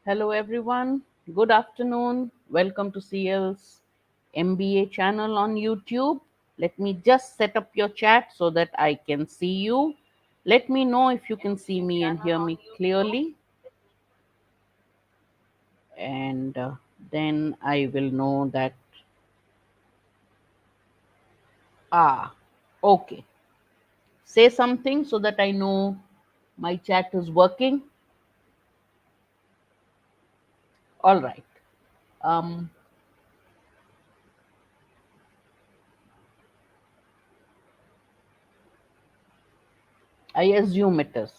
Hello, everyone. Good afternoon. Welcome to CL's MBA channel on YouTube. Let me just set up your chat so that I can see you. Let me know if you can see me and hear me clearly, and then I will know that. Ah, okay. Say something so that I know my chat is working. All right. Um, I assume it is.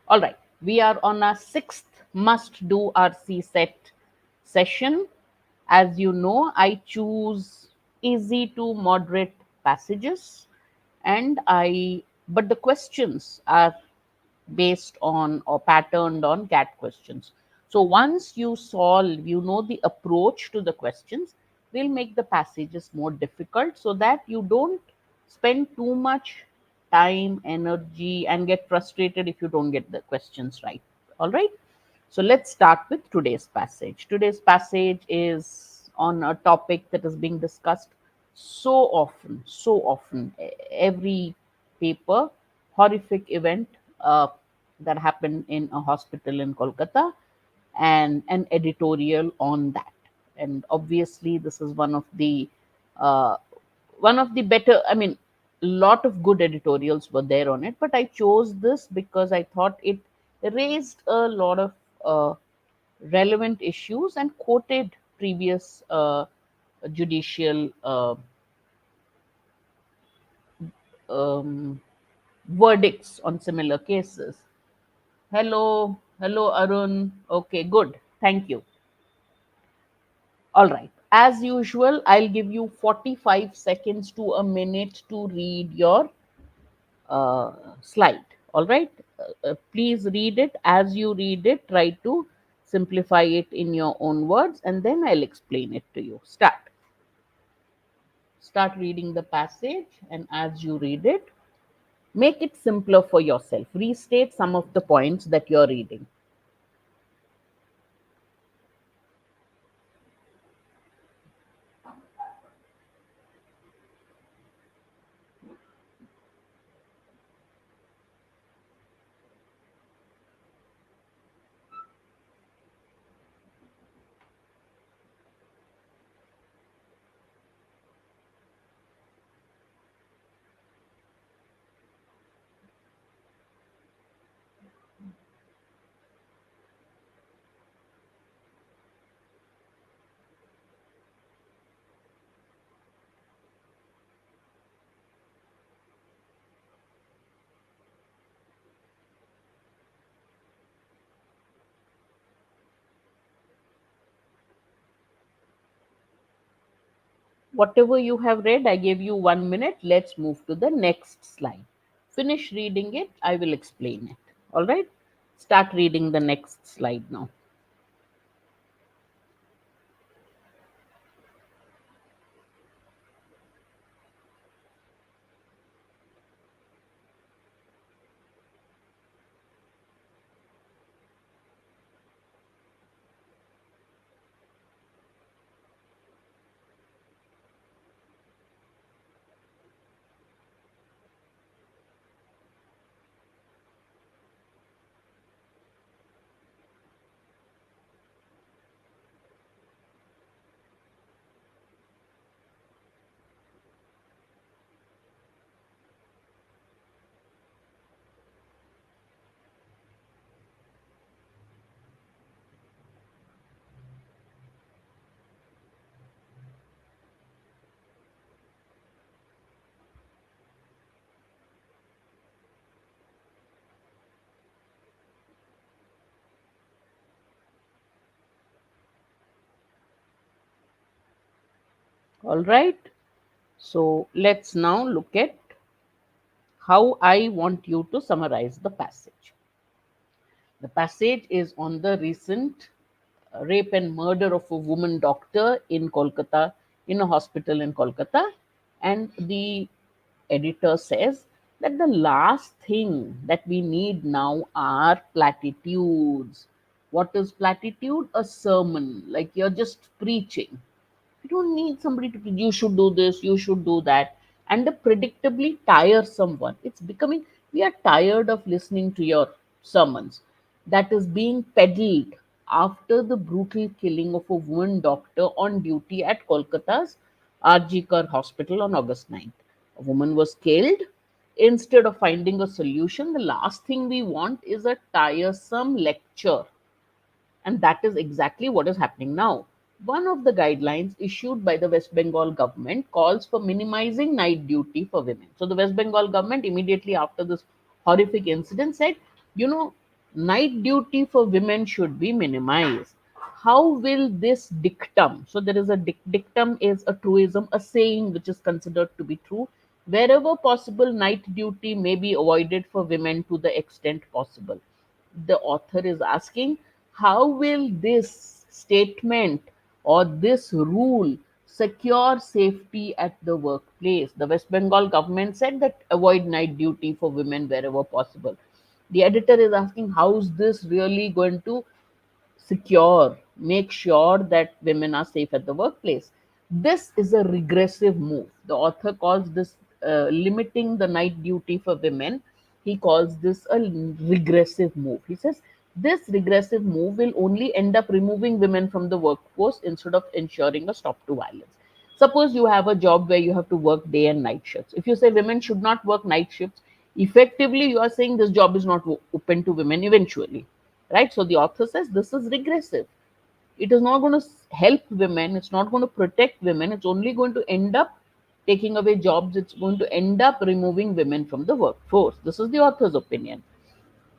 All right. We are on our sixth must do RC set session. As you know, I choose easy to moderate passages, and but the questions are based on or patterned on CAT questions. So once you solve, you know the approach to the questions, will make the passages more difficult so that you don't spend too much time, energy, and get frustrated if you don't get the questions right. All right. So let's start with today's passage. Today's passage is on a topic that is being discussed so often. Every paper, horrific event that happened in a hospital in Kolkata, and an editorial on that. And obviously, this is uh, one of the better. I mean, a lot of good editorials were there on it, but I chose this because I thought it raised a lot of uh, relevant issues and quoted previous judicial um, verdicts on similar cases. Hello, Arun. Okay, good. Thank you. All right. As usual, I'll give you 45 seconds to a minute to read your uh, slide. All right. Please read it. As you read it, try to simplify it in your own words, and then I'll explain it to you. Start reading the passage, and as you read it, make it simpler for yourself. Restate some of the points that you're reading. Whatever you have read, I gave you 1 minute. Let's move to the next slide. Finish reading it, I will explain it. All right. Start reading the next slide now. All right. So let's now look at how I want you to summarize the passage. The passage is on the recent rape and murder of a woman doctor in Kolkata, in a hospital in Kolkata. And the editor says that the last thing that we need now are platitudes. What is platitude? A sermon, like you're just preaching. You don't need somebody to, you should do this, you should do that, and the predictably tire someone. It's becoming, we are tired of listening to your sermons that is being peddled after the brutal killing of a woman doctor on duty at Kolkata's RG Kar hospital on August 9th. A woman was killed. Instead of finding a solution, the last thing we want is a tiresome lecture, and that is exactly what is happening now. One of the guidelines issued by the West Bengal government calls for minimizing night duty for women. So, the West Bengal government, immediately after this horrific incident, said, you know, night duty for women should be minimized. How will this dictum? So, there is a dictum is a truism, a saying which is considered to be true. Wherever possible, night duty may be avoided for women to the extent possible. The author is asking, how will this statement or this rule secure safety at the workplace? The West Bengal government said that avoid night duty for women wherever possible. The editor is asking, how is this really going to secure, make sure that women are safe at the workplace? This is a regressive move. The author calls this limiting the night duty for women. He calls this a regressive move. He says this regressive move will only end up removing women from the workforce instead of ensuring a stop to violence. Suppose you have a job where you have to work day and night shifts. If you say women should not work night shifts, effectively you are saying this job is not open to women eventually, right? So the author says this is regressive. It is not going to help women, it's not going to protect women, it's only going to end up taking away jobs, it's going to end up removing women from the workforce. This is the author's opinion.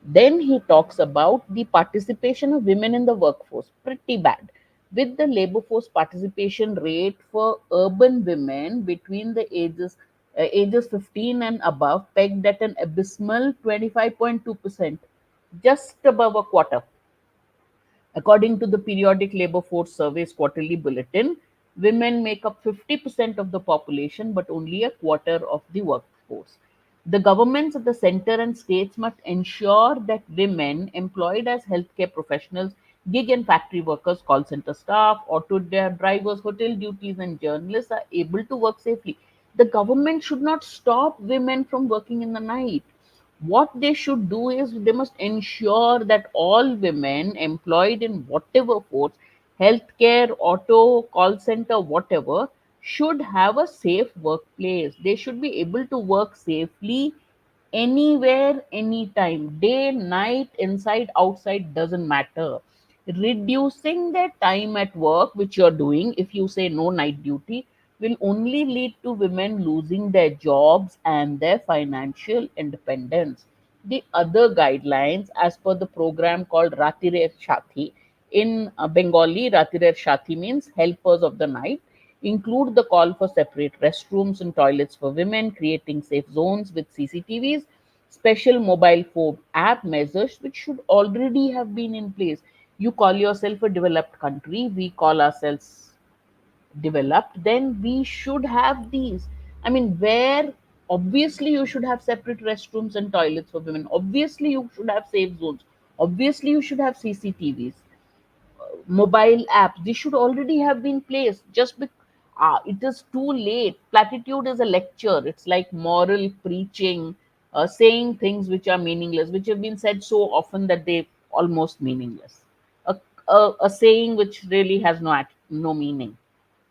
Then he talks about the participation of women in the workforce. Pretty bad. With the labor force participation rate for urban women between the ages 15 and above pegged at an abysmal 25.2%, just above a quarter. According to the Periodic Labor Force Survey's quarterly bulletin, women make up 50% of the population but only a quarter of the workforce. The governments at the center and states must ensure that women employed as healthcare professionals, gig and factory workers, call center staff, auto drivers, hotel duties, and journalists are able to work safely. The government should not stop women from working in the night. What they should do is they must ensure that all women employed in whatever force, healthcare, auto, call center, whatever, should have a safe workplace. They should be able to work safely anywhere, anytime, day, night, inside, outside, doesn't matter. Reducing their time at work, which you're doing, if you say no night duty, will only lead to women losing their jobs and their financial independence. The other guidelines, as per the program called Ratire Shathi, in Bengali, Ratire Shathi means helpers of the night, include the call for separate restrooms and toilets for women, creating safe zones with CCTVs, special mobile phone app measures which should already have been in place. You call yourself a developed country, we call ourselves developed, then we should have these. I mean, where obviously you should have separate restrooms and toilets for women, obviously you should have safe zones, obviously you should have CCTVs, mobile apps, they should already have been placed. Just it is too late. Platitude is a lecture, it's like moral preaching, saying things which are meaningless, which have been said so often that they almost meaningless. A saying which really has no meaning,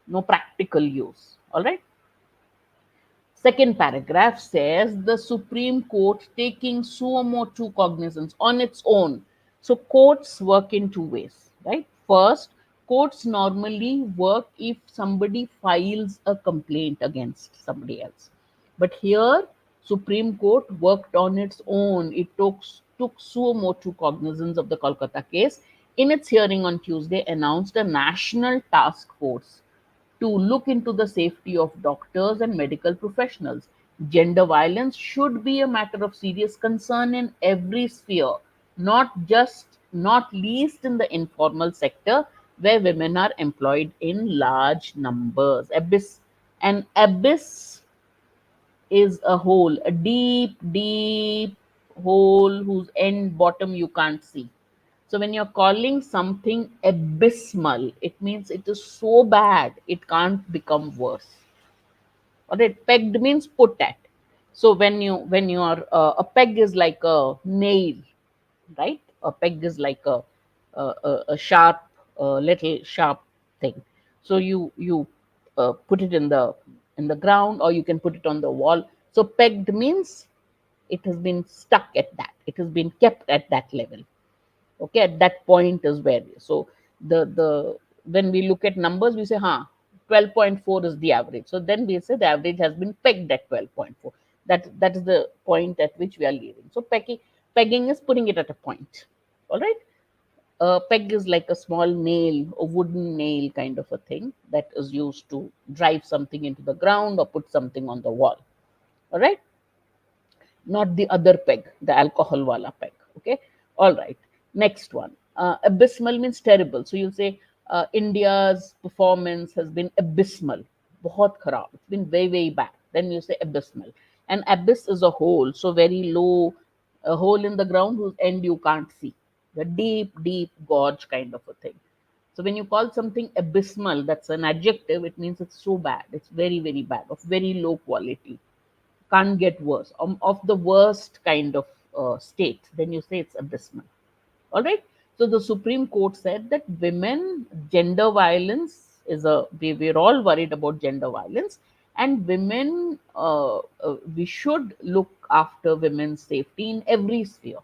no practical use. All right. Second paragraph says the Supreme Court taking suo motu cognizance on its own. So courts work in two ways, right? First, courts normally work if somebody files a complaint against somebody else. But here, Supreme Court worked on its own. It took suo motu cognizance of the Kolkata case. In its hearing on Tuesday, announced a national task force to look into the safety of doctors and medical professionals. Gender violence should be a matter of serious concern in every sphere, not least in the informal sector where women are employed in large numbers. An abyss is a hole, a deep hole whose end bottom you can't see. So when you're calling something abysmal, it means it is so bad it can't become worse. All right, pegged means put at. So when you are a peg is like a nail, right? A peg is like a sharp, little sharp thing. So you put it in the ground, or you can put it on the wall. So pegged means it has been stuck at that. It has been kept at that level. Okay, at that point is where. So the when we look at numbers, we say, 12.4 is the average. So then we say the average has been pegged at 12.4. That is the point at which we are leaving. So pegging is putting it at a point. All right. A peg is like a small nail, a wooden nail kind of a thing that is used to drive something into the ground or put something on the wall. All right, not the other peg, the alcohol wala peg. Okay, all right. Next one, abysmal means terrible. So you say India's performance has been abysmal, बहुत खराब. It's been very very bad. Then you say abysmal, and abyss is a hole, so very low, a hole in the ground whose end you can't see, the deep gorge kind of a thing. So when you call something abysmal, that's an adjective. It means it's so bad. It's very very bad, of very low quality, can't get worse, of the worst kind of state, then you say it's abysmal. All right. So the Supreme Court said that women, gender violence is we're all worried about gender violence, and women, we should look after women's safety in every sphere,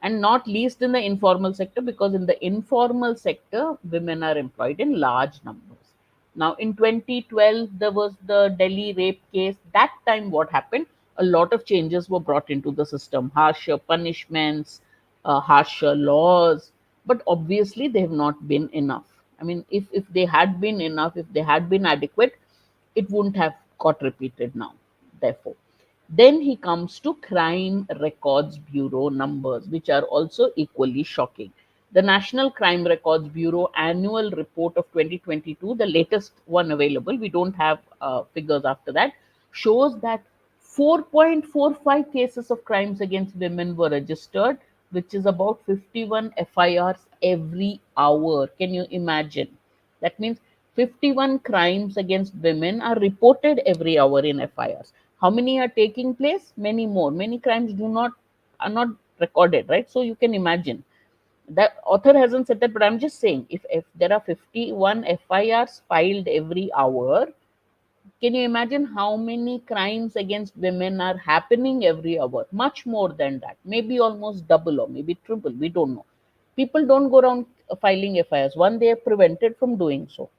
and not least in the informal sector, because in the informal sector, women are employed in large numbers. Now, in 2012, there was the Delhi rape case. That time, what happened? A lot of changes were brought into the system, harsher punishments, harsher laws, but obviously, they have not been enough. I mean, if they had been enough, if they had been adequate, it wouldn't have got repeated now. Therefore, then he comes to Crime Records Bureau numbers, which are also equally shocking. The National Crime Records Bureau annual report of 2022, the latest one available, we don't have figures after that, shows that 4.45 cases of crimes against women were registered, which is about 51 FIRs every hour. Can you imagine? That means 51 crimes against women are reported every hour in FIRs. How many are taking place? Many more. Many crimes are not recorded, right? So you can imagine. The author hasn't said that, but I'm just saying, if there are 51 FIRs filed every hour, can you imagine how many crimes against women are happening every hour? Much more than that. Maybe almost double or maybe triple. We don't know. People don't go around filing FIRs. One, they are prevented from doing so.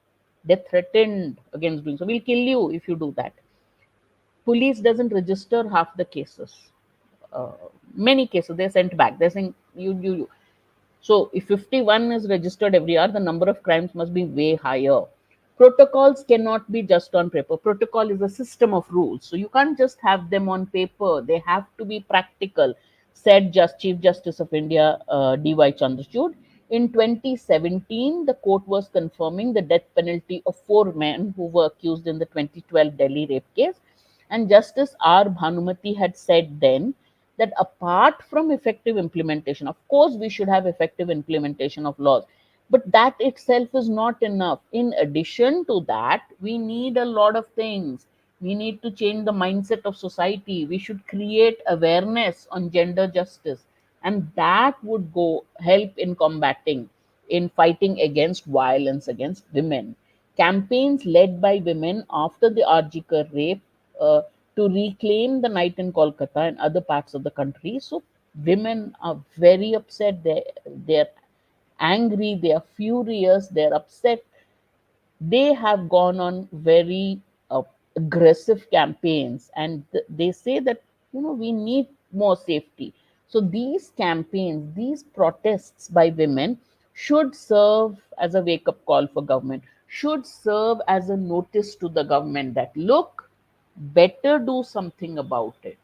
They're threatened against doing so. We'll kill you if you do that. Police doesn't register half the cases. Uh, Many cases they're sent back. They're saying you. So if 51 is registered every hour, the number of crimes must be way higher. Protocols cannot be just on paper. Protocol is a system of rules. So you can't just have them on paper. They have to be practical, said Chief Justice of India, D.Y. Chandrachud. In 2017, the court was confirming the death penalty of 4 men who were accused in the 2012 Delhi rape case. And Justice R. Bhanumati had said then that apart from effective implementation, of course, we should have effective implementation of laws, but that itself is not enough. In addition to that, we need a lot of things. We need to change the mindset of society. We should create awareness on gender justice, and that would go help in combating, in fighting against violence against women. Campaigns led by women after the Arjikar rape, to reclaim the night in Kolkata and other parts of the country. So women are very upset. They're angry. They are furious. They're upset. They have gone on very aggressive campaigns, and they say that we need more safety. So these campaigns, these protests by women should serve as a wake up call for government, should serve as a notice to the government that, look, better do something about it.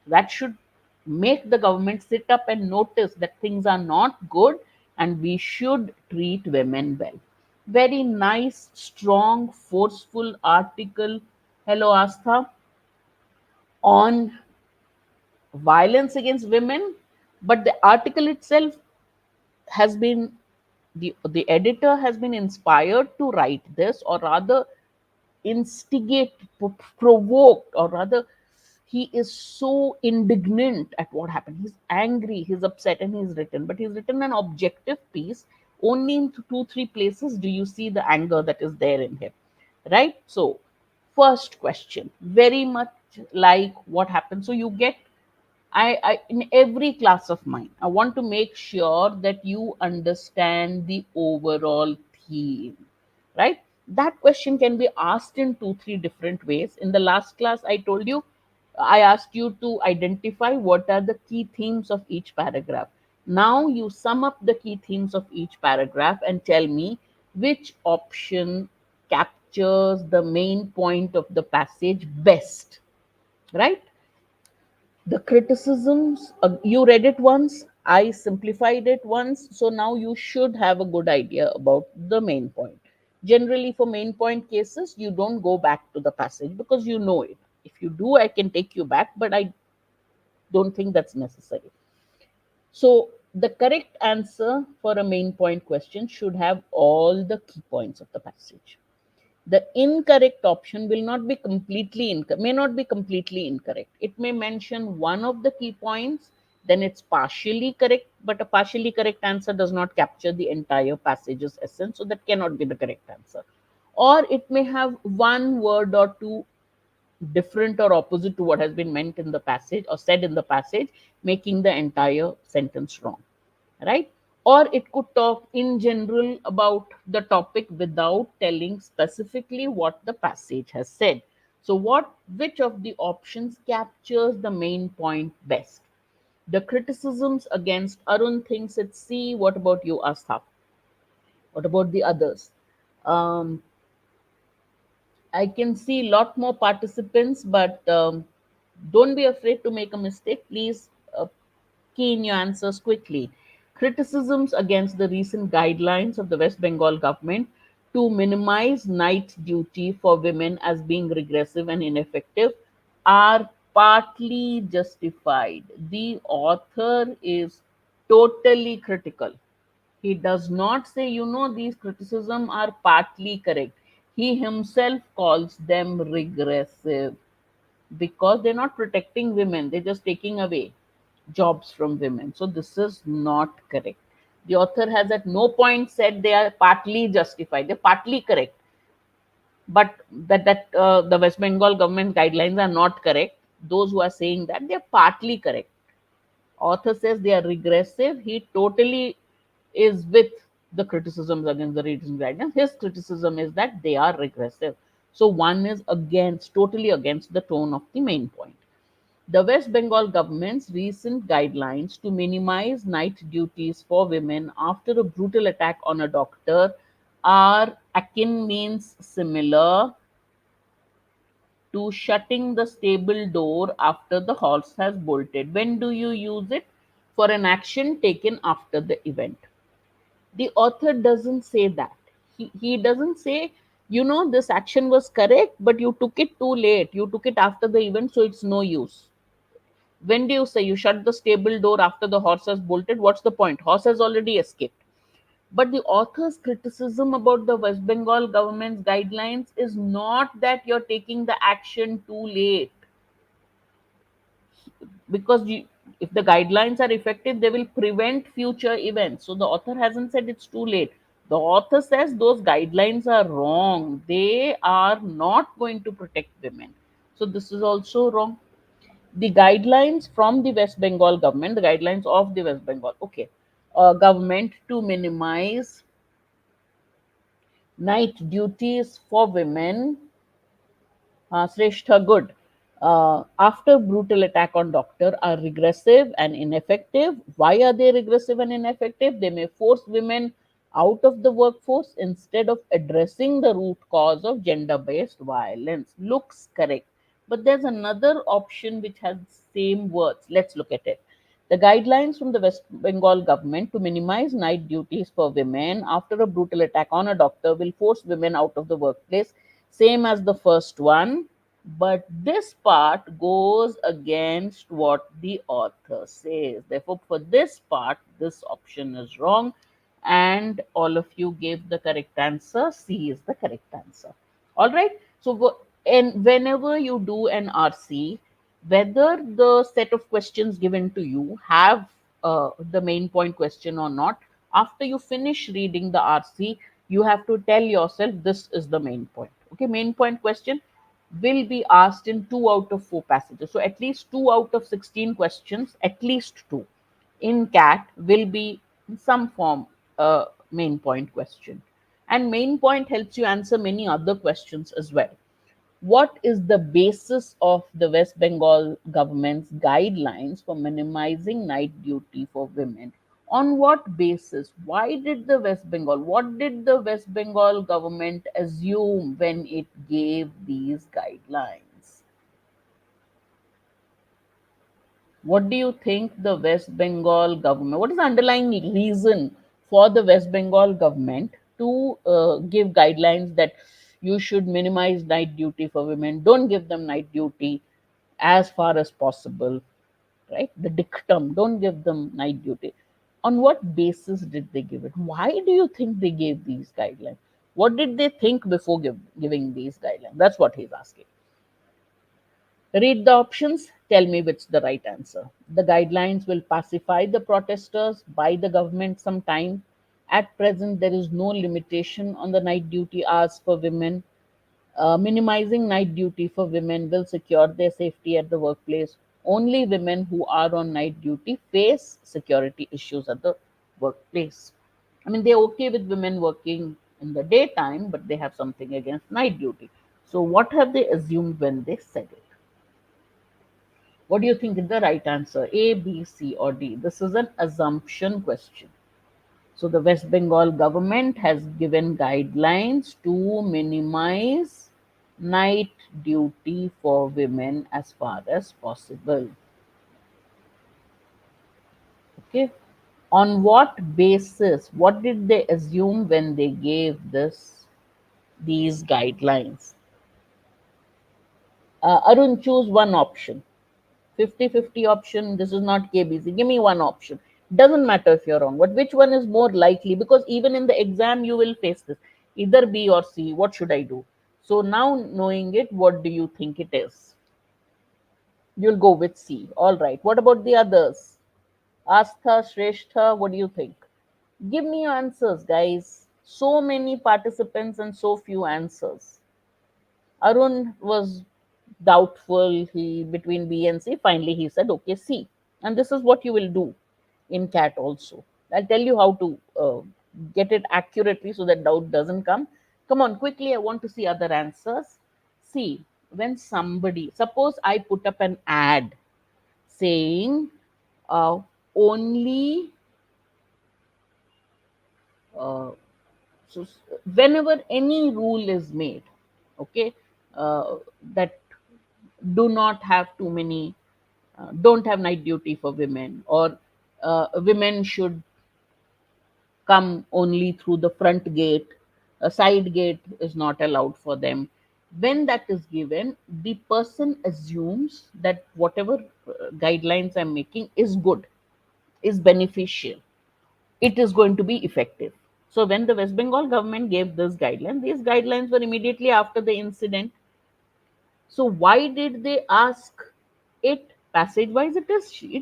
That should make the government sit up and notice that things are not good, and we should treat women well. Very nice, strong, forceful article. Hello, Astha, on violence against women. But the article itself, has been the editor has been inspired to write this, or rather instigate, provoked, or rather he is so indignant at what happened. He's angry, he's upset, and he's written. But he's written an objective piece. Only in two, three places do you see the anger that is there in him, right? So, first question, very much like what happened. So you get, I in every class of mine, I want to make sure that you understand the overall theme, right? That question can be asked in two, three different ways. In the last class, I told you, I asked you to identify what are the key themes of each paragraph. Now you sum up the key themes of each paragraph and tell me which option captures the main point of the passage best, right? The criticisms, you read it once, I simplified it once, so now you should have a good idea about the main point. Generally, for main point cases, you don't go back to the passage because you know it. If you do, I can take you back, but I don't think that's necessary. So the correct answer for a main point question should have all the key points of the passage. The incorrect option will not be completely may not be completely incorrect. It may mention one of the key points, then it's partially correct, but a partially correct answer does not capture the entire passage's essence, so that cannot be the correct answer. Or it may have one word or two different or opposite to what has been meant in the passage or said in the passage, making the entire sentence wrong, right? Or it could talk in general about the topic without telling specifically what the passage has said. So, which of the options captures the main point best? The criticisms against Arun thinks it's C. What about you, Astha? What about the others? Um, I can see a lot more participants, but don't be afraid to make a mistake. Please key in your answers quickly. Criticisms against the recent guidelines of the West Bengal government to minimize night duty for women as being regressive and ineffective are partly justified. The author is totally critical. He does not say, these criticisms are partly correct. He himself calls them regressive because they're not protecting women, they're just taking away jobs from women. So this is not correct. The author has at no point said they are partly justified, they're partly correct, but that the West Bengal government guidelines are not correct. Those who are saying that, they're partly correct. Author says they are regressive. He totally is with the criticisms against the reading guidelines. His criticism is that they are regressive. So one is against, totally against the tone of the main point. The West Bengal government's recent guidelines to minimize night duties for women after a brutal attack on a doctor are akin, means similar to shutting the stable door after the horse has bolted. When do you use it? For an action taken after the event. The author doesn't say that. He doesn't say, this action was correct, but you took it too late. You took it after the event, so it's no use. When do you say you shut the stable door after the horse has bolted? What's the point? Horse has already escaped. But the author's criticism about the West Bengal government's guidelines is not that you're taking the action too late, because if the guidelines are effective, they will prevent future events. So the author hasn't said it's too late. The author says those guidelines are wrong. They are not going to protect women. So this is also wrong. The guidelines from the West Bengal government, the guidelines of the West Bengal, okay, government to minimize night duties for women, Shrestha, good. After brutal attack on doctor are regressive and ineffective. Why are they regressive and ineffective? They may force women out of the workforce instead of addressing the root cause of gender-based violence. Looks correct. But there's another option which has same words. Let's look at it. The guidelines from the West Bengal government to minimize night duties for women after a brutal attack on a doctor will force women out of the workplace. Same as the first one. but this part goes against what the author says. Therefore, for this part, this option is wrong, and all of you gave the correct answer. C is the correct answer. All right. So, and whenever you do an RC, whether the set of questions given to you have the main point question or not, after you finish reading the RC, you have to tell yourself this is the main point. Okay, main point question will be asked in 2 out of 4 passages. So at least 2 out of 16 questions, at least two in CAT will be in some form a main point question. And main point helps you answer many other questions as well. What is the basis of the West Bengal government's guidelines for minimizing night duty for women? On what basis? Why did the West Bengal, what did the West Bengal government assume when it gave these guidelines? What do you think the West Bengal government, what is the underlying reason for the West Bengal government to give guidelines that you should minimize night duty for women, don't give them night duty as far as possible, right? The dictum, don't give them night duty. On what basis did they give it? Why do you think they gave these guidelines? What did they think before giving these guidelines? That's what he's asking. Read the options, tell me which the right answer. The guidelines will pacify the protesters, buy the government some time. At present, there is no limitation on the night duty hours for women. Minimizing night duty for women will secure their safety at the workplace. Only women who are on night duty face security issues at the workplace. I mean, they're okay with women working in the daytime, but they have something against night duty. So, what have they assumed when they said it? What do you think is the right answer? A, B, C, or D? This is an assumption question. So the West Bengal government has given guidelines to minimize night duty for women as far as possible. Okay. On what basis? What did they assume when they gave these guidelines? Arun, choose one option. 50-50 option. This is not KBC. Give me one option. Doesn't matter if you're wrong, but which one is more likely? Because even in the exam, you will face this. Either B or C. What should I do? So now knowing it, what do you think it is? You'll go with C. All right. What about the others? Astha, Shrestha, what do you think? Give me your answers, guys. So many participants and so few answers. Arun was doubtful he between B and C. Finally, he said, "Okay, C." And this is what you will do in CAT also. I'll tell you how to get it accurately so that doubt doesn't come. Come on, quickly. I want to see other answers. See, when somebody, suppose I put up an ad saying uh, only uh, so whenever any rule is made, okay, that do not have too many, don't have night duty for women, or women should come only through the front gate, a side gate is not allowed for them. When that is given, the person assumes that whatever guidelines I'm making is good, is beneficial, it is going to be effective. So when the West Bengal government gave this guideline, these guidelines were immediately after the incident. So why did they ask it passage wise? It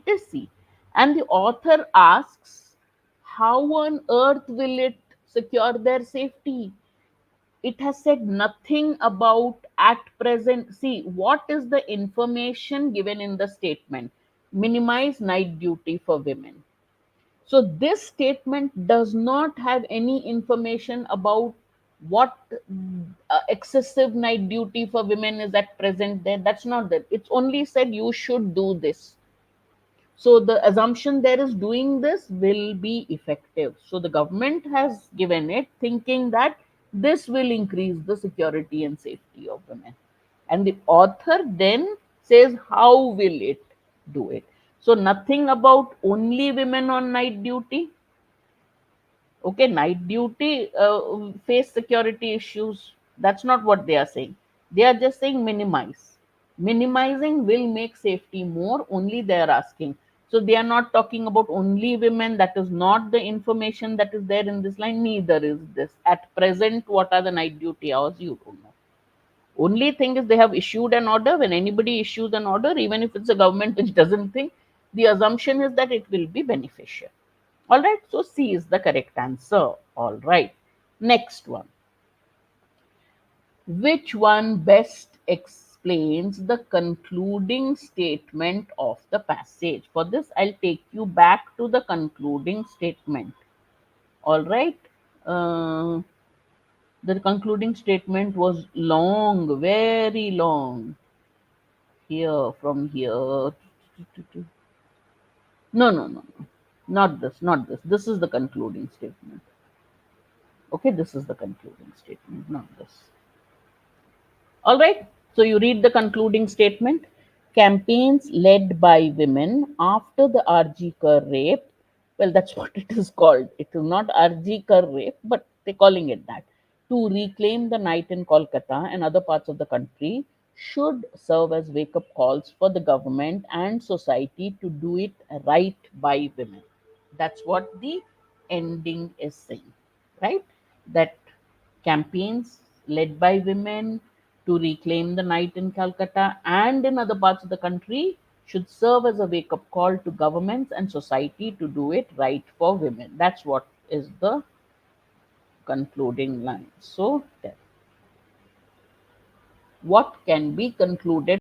is C. And the author asks, how on earth will it secure their safety? It has said nothing about at present. See, what is the information given in the statement? Minimize night duty for women. So this statement does not have any information about what excessive night duty for women is at present there. That's not that. It's only said you should do this. So the assumption there is doing this will be effective. So the government has given it thinking that this will increase the security and safety of women. And the author then says, how will it do it? So nothing about only women on night duty. Okay, night duty face security issues. That's not what they are saying. They are just saying minimize. Minimizing will make safety more, only they are asking. So they are not talking about only women. That is not the information that is there in this line. Neither is this. At present, what are the night duty hours? You don't know. Only thing is they have issued an order. When anybody issues an order, even if it's a government which doesn't think, the assumption is that it will be beneficial. All right. So C is the correct answer. All right. Next one. Which one best explains the concluding statement of the passage? For this, I'll take you back to the concluding statement. All right. Uh, the concluding statement was long, very long. Here, from here. No, no, no, no. Not this, not this. This is the concluding statement. Okay, this is the concluding statement, not this. All right. So you read the concluding statement. Campaigns led by women after the RG Kar rape. Well, that's what it is called. It is not RG Kar rape, but they're calling it that. To reclaim the night in Kolkata and other parts of the country should serve as wake up calls for the government and society to do it right by women. That's what the ending is saying, right? That campaigns led by women to reclaim the night in Calcutta and in other parts of the country should serve as a wake up call to governments and society to do it right for women. That's what is the concluding line. So, what can be concluded